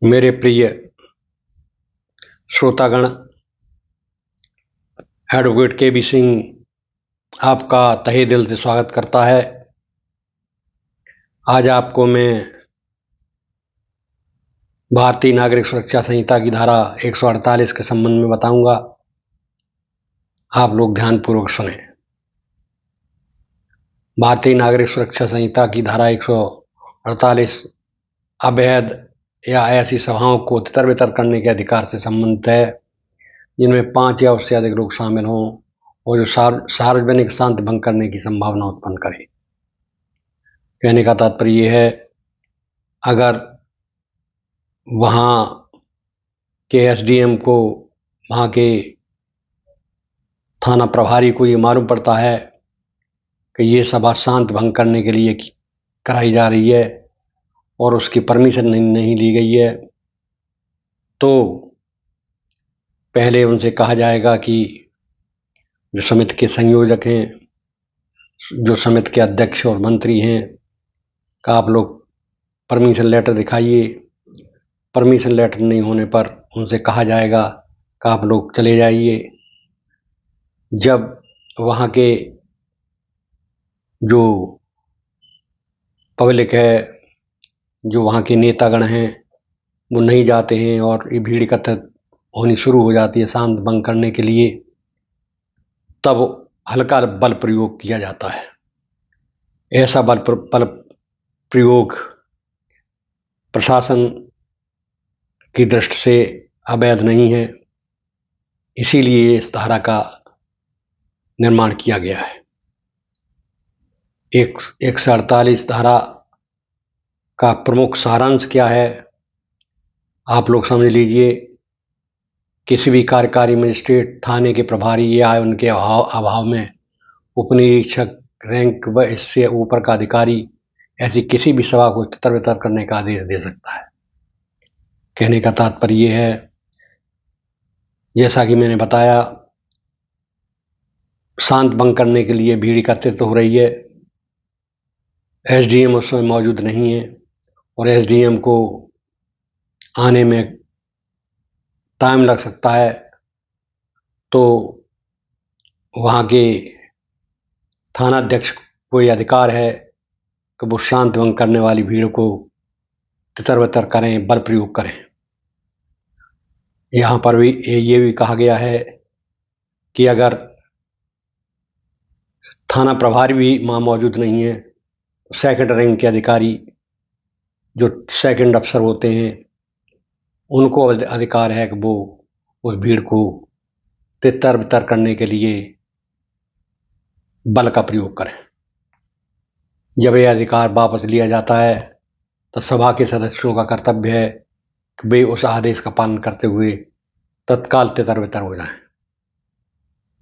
मेरे प्रिय श्रोतागण, एडवोकेट के.बी. सिंह आपका तहे दिल से स्वागत करता है। आज आपको मैं भारतीय नागरिक सुरक्षा संहिता की धारा 148 के संबंध में बताऊंगा। आप लोग ध्यानपूर्वक सुने। भारतीय नागरिक सुरक्षा संहिता की धारा 148 अवैध या ऐसी सभाओं को तितर बितर करने के अधिकार से संबंधित है जिनमें 5 या उससे अधिक लोग शामिल हों और जो सार्वजनिक शांति भंग करने की संभावना उत्पन्न करे। कहने का तात्पर्य यह है, अगर वहाँ के एसडीएम को, वहाँ के थाना प्रभारी को ये मालूम पड़ता है कि ये सभा शांति भंग करने के लिए कराई जा रही है और उसकी परमिशन नहीं ली गई है, तो पहले उनसे कहा जाएगा कि जो समिति के संयोजक हैं, जो समिति के अध्यक्ष और मंत्री हैं, का आप लोग परमिशन लेटर दिखाइए। परमिशन लेटर नहीं होने पर उनसे कहा जाएगा कि आप लोग चले जाइए। जब वहाँ के जो पब्लिक है, जो वहाँ के नेतागण हैं, वो नहीं जाते हैं और ये भीड़ एकत्रित होनी शुरू हो जाती है शांति भंग करने के लिए, तब हल्का बल प्रयोग किया जाता है। ऐसा बल प्रयोग प्रशासन की दृष्टि से अवैध नहीं है, इसीलिए इस धारा का निर्माण किया गया है। 148 धारा का प्रमुख सारांश क्या है, आप लोग समझ लीजिए। किसी भी कार्यकारी मजिस्ट्रेट, थाने के प्रभारी या उनके अभाव में उपनिरीक्षक, रैंक व इससे ऊपर का अधिकारी ऐसी किसी भी सभा को तितर बितर करने का आदेश दे सकता है। कहने का तात्पर्य यह है, जैसा कि मैंने बताया, शांति भंग करने के लिए भीड़ एकत्रित हो रही है, एसडीएम उसमें मौजूद नहीं है और एसडीएम को आने में टाइम लग सकता है, तो वहाँ के थानाध्यक्ष को यह अधिकार है कि वो शांति भंग करने वाली भीड़ को तितर बितर करें, बल प्रयोग करें। यहाँ पर भी ये भी कहा गया है कि अगर थाना प्रभारी भी वहाँ मौजूद नहीं है, सेकंड रैंक के अधिकारी, जो सेकंड अफसर होते हैं, उनको अधिकार है कि वो उस भीड़ को तितर बितर करने के लिए बल का प्रयोग करें। जब यह अधिकार वापस लिया जाता है तो सभा के सदस्यों का कर्तव्य है कि वे उस आदेश का पालन करते हुए तत्काल तितर बितर हो जाएं।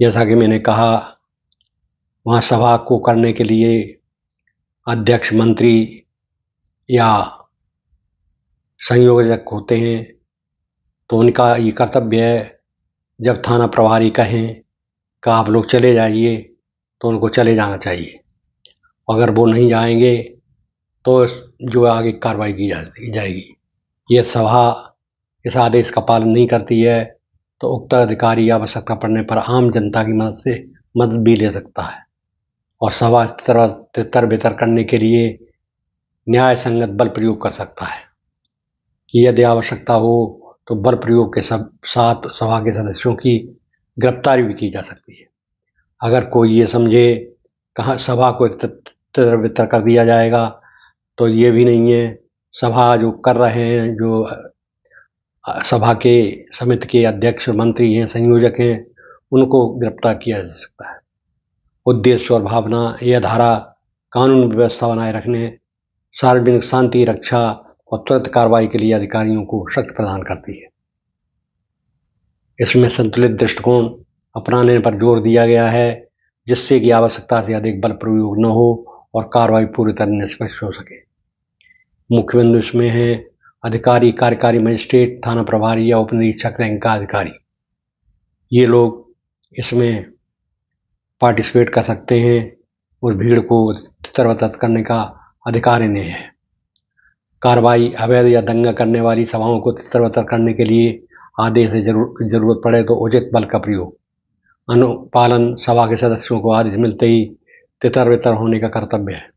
जैसा कि मैंने कहा, वहाँ सभा को करने के लिए अध्यक्ष, मंत्री या संयोजक होते हैं, तो उनका ये कर्तव्य है, जब थाना प्रभारी कहें कि आप लोग चले जाइए, तो उनको चले जाना चाहिए। अगर वो नहीं जाएंगे तो जो आगे कार्रवाई की जाएगी। ये सभा इस आदेश का पालन नहीं करती है तो उक्त अधिकारी आवश्यकता पड़ने पर आम जनता की मदद भी ले सकता है और सभा तितर बितर करने के लिए न्याय संगत बल प्रयोग कर सकता है। यदि आवश्यकता हो तो बल प्रयोग के साथ सभा के सदस्यों की गिरफ्तारी भी की जा सकती है। अगर कोई ये समझे कहाँ सभा को तितर बितर कर दिया जाएगा, तो ये भी नहीं है। सभा जो कर रहे हैं, जो सभा के समिति के अध्यक्ष, मंत्री हैं, संयोजक हैं, उनको गिरफ्तार किया जा सकता है। उद्देश्य और भावना, यह धारा कानून व्यवस्था बनाए रखने, सार्वजनिक शांति रक्षा और त्वरित कार्रवाई के लिए अधिकारियों को शक्ति प्रदान करती है। इसमें संतुलित दृष्टिकोण अपनाने पर जोर दिया गया है, जिससे कि आवश्यकता से अधिक बल प्रयोग न हो और कार्रवाई पूरी तरह निष्पक्ष हो सके। मुख्य बिंदु इसमें है अधिकारी, कार्यकारी मजिस्ट्रेट, थाना प्रभारी या उपनिरीक्षक रैंक का अधिकारी, ये लोग इसमें पार्टिसिपेट कर सकते हैं। उस भीड़ को तितर बितर करने का अधिकार इन्हें है। कार्रवाई अवैध या दंगा करने वाली सभाओं को तितर-बितर करने के लिए आदेश से जरूरत पड़े तो उचित बल का प्रयोग। अनुपालन सभा के सदस्यों को आदेश मिलते ही तितर-बितर होने का कर्तव्य है।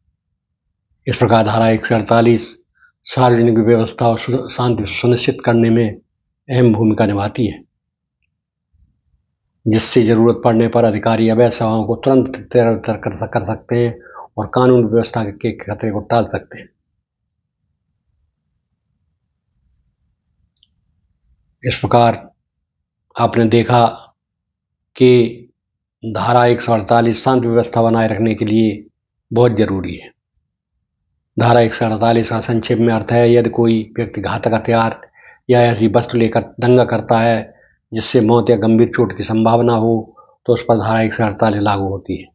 इस प्रकार धारा 148 सार्वजनिक व्यवस्था और शांति सुनिश्चित करने में अहम भूमिका निभाती है, जिससे जरूरत पड़ने पर अधिकारी अवैध सभाओं को तुरंत तितर-बितर कर सकते हैं और कानून व्यवस्था के खतरे को टाल सकते हैं। इस प्रकार आपने देखा कि धारा 148 शांति व्यवस्था बनाए रखने के लिए बहुत जरूरी है। धारा 148 का संक्षेप में अर्थ है, यदि कोई व्यक्ति घातक हथियार या ऐसी वस्तु लेकर दंगा करता है जिससे मौत या गंभीर चोट की संभावना हो तो उस पर धारा 148 लागू होती है।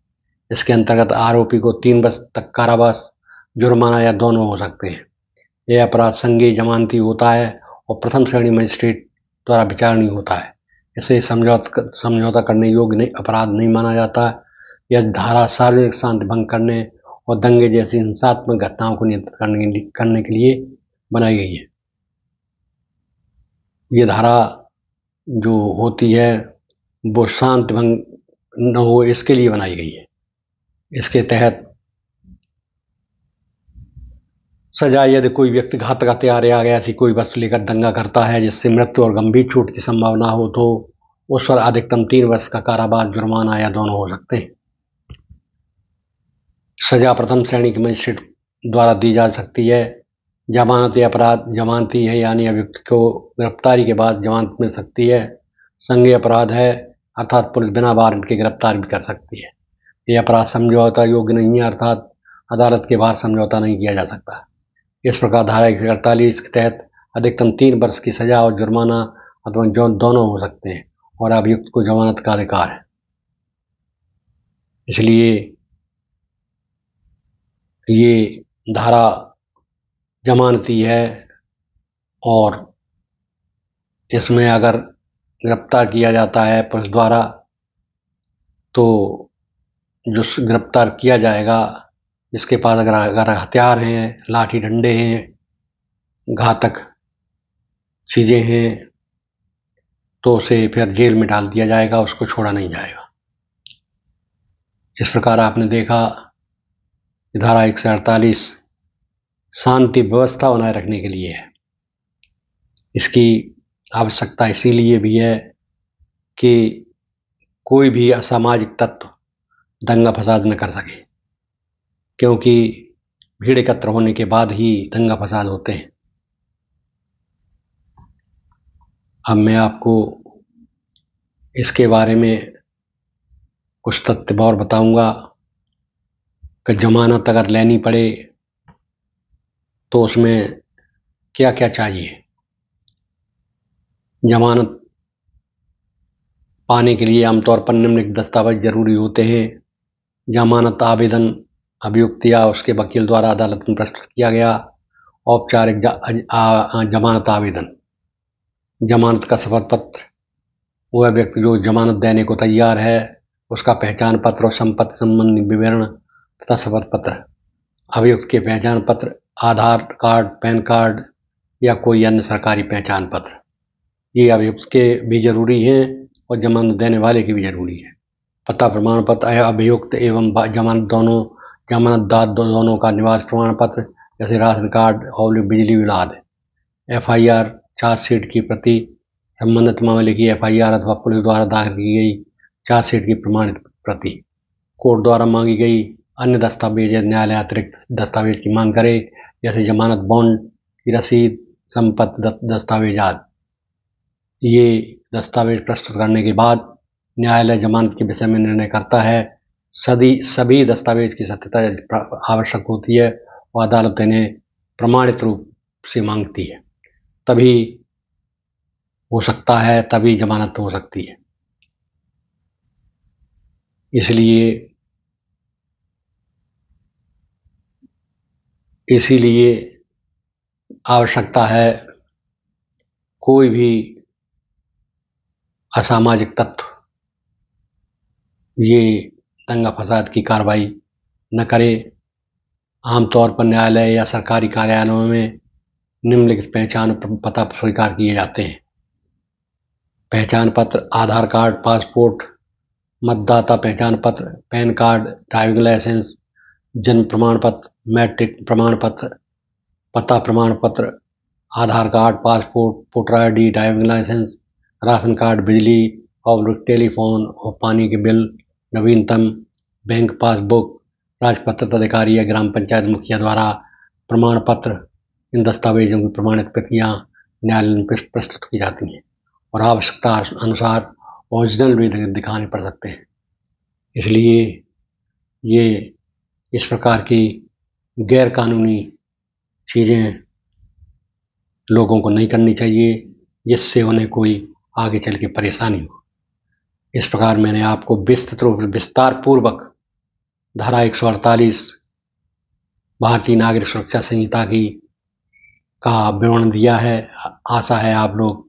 इसके अंतर्गत आरोपी को 3 वर्ष तक कारावास, जुर्माना या दोनों हो सकते हैं। यह अपराध संज्ञेय जमानती होता है और प्रथम श्रेणी मजिस्ट्रेट द्वारा विचारणीय होता है। इसे समझौता करने योग्य अपराध नहीं माना जाता। यह धारा सार्वजनिक शांति भंग करने और दंगे जैसी हिंसात्मक घटनाओं को नियंत्रित करने के लिए बनाई गई है। ये धारा जो होती है वो शांति भंग न हो इसके लिए बनाई गई है। इसके तहत सजा, यदि कोई व्यक्ति घातक हथियार या ऐसी कोई वस्तु लेकर दंगा करता है जिससे मृत्यु और गंभीर चोट की संभावना हो तो उस पर अधिकतम 3 वर्ष का कारावास, जुर्माना या दोनों हो सकते हैं। सजा प्रथम श्रेणी के मजिस्ट्रेट द्वारा दी जा सकती है। जमानत या अपराध जमानती है, यानी अभियुक्त को गिरफ्तारी के बाद जमानत मिल सकती है। संज्ञेय अपराध है, अर्थात पुलिस बिना वारंट के गिरफ्तार भी कर सकती है। यह अपराध समझौता योग्य नहीं है, अर्थात अदालत के बाहर समझौता नहीं किया जा सकता। इस प्रकार धारा 148 के तहत अधिकतम 3 वर्ष की सजा और जुर्माना अथवा दोनों हो सकते हैं और अभियुक्त को जमानत का अधिकार है। इसलिए ये धारा जमानती है और इसमें अगर गिरफ्तार किया जाता है पुलिस द्वारा तो जो गिरफ्तार किया जाएगा, जिसके पास अगर हथियार हैं, लाठी डंडे हैं, घातक चीज़ें हैं, तो उसे फिर जेल में डाल दिया जाएगा, उसको छोड़ा नहीं जाएगा। इस प्रकार आपने देखा कि धारा 148 शांति व्यवस्था बनाए रखने के लिए है। इसकी आवश्यकता इसीलिए भी है कि कोई भी असामाजिक तत्व दंगा फसाद न कर सके, क्योंकि भीड़ एकत्र होने के बाद ही दंगा फसाद होते हैं। अब मैं आपको इसके बारे में कुछ तथ्य और बताऊंगा कि जमानत अगर लेनी पड़े तो उसमें क्या क्या चाहिए। जमानत पाने के लिए आमतौर पर निम्नलिखित दस्तावेज जरूरी होते हैं। जमानत आवेदन अभियुक्त या उसके वकील द्वारा अदालत में प्रस्तुत किया गया। औपचारिक जमानत आवेदन, जमानत का शपथ पत्र, वह व्यक्ति जो जमानत देने को तैयार है उसका पहचान पत्र और संपत्ति संबंधी विवरण तथा शपथ पत्र। अभियुक्त के पहचान पत्र, आधार कार्ड, पैन कार्ड या कोई अन्य सरकारी पहचान पत्र, ये अभियुक्त के भी जरूरी हैं और जमानत देने वाले की भी जरूरी है। पता प्रमाण पत्र, अभियुक्त एवं जमानतदार दोनों का निवास प्रमाण पत्र, जैसे राशन कार्ड और बिजली बिल आदि। FIR चार्जशीट की प्रति, संबंधित मामले की FIR अथवा पुलिस द्वारा दाखिल की गई चार्जशीट की प्रमाणित प्रति। कोर्ट द्वारा मांगी गई अन्य दस्तावेज या न्यायालय अतिरिक्त दस्तावेज की मांग करे, जैसे जमानत बॉन्ड की रसीद, संपत्ति दस्तावेज आदि। ये दस्तावेज प्रस्तुत करने के बाद न्यायालय जमानत के विषय में निर्णय करता है। सभी दस्तावेज की सत्यता आवश्यक होती है और अदालत इन्हें प्रमाणित रूप से मांगती है, तभी हो सकता है, तभी जमानत हो सकती है। इसीलिए आवश्यकता है कोई भी असामाजिक तत्व ये दंगा फसाद की कार्रवाई न करे। आमतौर पर न्यायालय या सरकारी कार्यालयों में निम्नलिखित पहचान पता स्वीकार किए जाते हैं: पहचान पत्र, आधार कार्ड, पासपोर्ट, मतदाता पहचान पत्र, पैन कार्ड, ड्राइविंग लाइसेंस, जन्म प्रमाण पत्र, मैट्रिक प्रमाण पत्र, पता प्रमाण पत्र, Aadhaar card, passport, voter ID, driving licence, ration card, बिजली और टेलीफोन और पानी के बिल, नवीनतम बैंक पासबुक, राजपत्रित अधिकारी या ग्राम पंचायत मुखिया द्वारा प्रमाण पत्र। इन दस्तावेजों की प्रमाणित प्रतियां न्यायालय में प्रस्तुत की जाती हैं और आवश्यकता अनुसार ओरिजिनल भी दिखाने पड़ सकते हैं। इसलिए ये इस प्रकार की गैर कानूनी चीज़ें लोगों को नहीं करनी चाहिए, जिससे उन्हें कोई आगे चल के परेशानी हो। इस प्रकार मैंने आपको विस्तार पूर्वक धारा 148 भारतीय नागरिक सुरक्षा संहिता का विवरण दिया है। आशा है आप लोग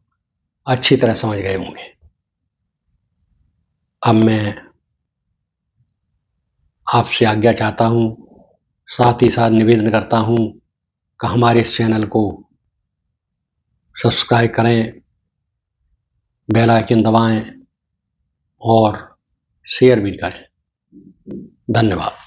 अच्छी तरह समझ गए होंगे। अब मैं आपसे आज्ञा चाहता हूँ, साथ ही साथ निवेदन करता हूँ कि हमारे इस चैनल को सब्सक्राइब करें, बेल आइकन दबाएं और शेयर भी करें। धन्यवाद।